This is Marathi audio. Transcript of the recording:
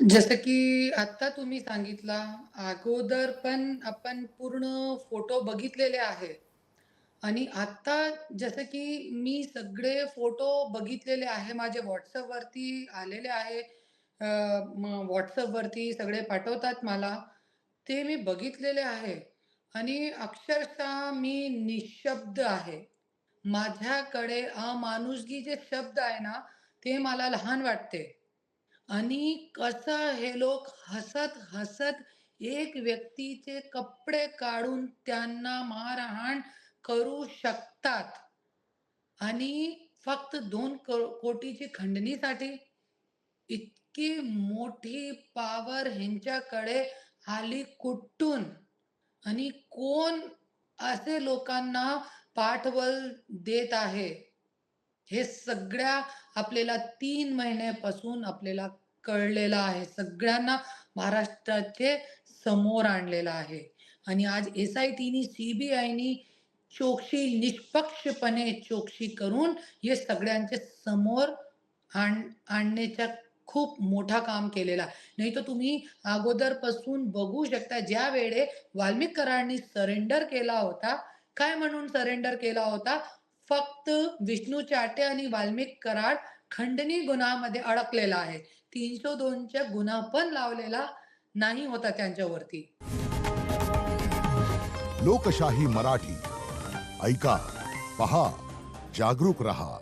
जसं की आत्ता तुम्ही सांगितला, अगोदर पण आपण पूर्ण फोटो बघितलेले आहेत आणि आत्ता जसं की मी सगळे फोटो बघितलेले आहे. माझे WhatsAppवरती आलेले आहे. मग WhatsAppवरती सगळे पाठवतात मला. ते मी बघितलेले आहे आणि अक्षरशः मी निशब्द आहे. माझ्याकडे अमानुषकी शब्द आहे ना, ते मला लहान वाटते. आणि कसं हे लोक हसत-हसत एक व्यक्तीचे कपडे काढून त्यांना मारहाण करू शकतात आणि फक्त 2 कोटीची खंडणीसाठी इतकी मोठी पॉवर ह्यांच्याकडे आली कुठून? आणि कोण असे लोकांना पाठबळ देत आहे? हे सगळ्या आपल्याला 3 महिन्यापासून आपल्याला कळलेलं आहे. सगळ्यांना महाराष्ट्राचे समोर आणलेलं आहे. आणि आज एस-आय-टीनी, सी-बी-आयनी निष्पक्षपणे चौकशी करून हे सगळ्यांचे समोर आणण्याचा खूप मोठा काम केलेला आहे. नाहीतर तुम्ही अगोदरपासून बघू शकता ज्यावेळे वाल्मिक कराडांनी सरेंडर केला होता. काय म्हणून सरेंडर केला होता? फक्त विष्णू चाटे आणि वाल्मिक कराड खंडणी गुन्ह्यामध्ये अडकलेला आहे. 302 चा गुन्हा पण लावलेला नाही होता त्यांच्यावरती. लोकशाही मराठी ऐका, पहा, जागरूक रहा.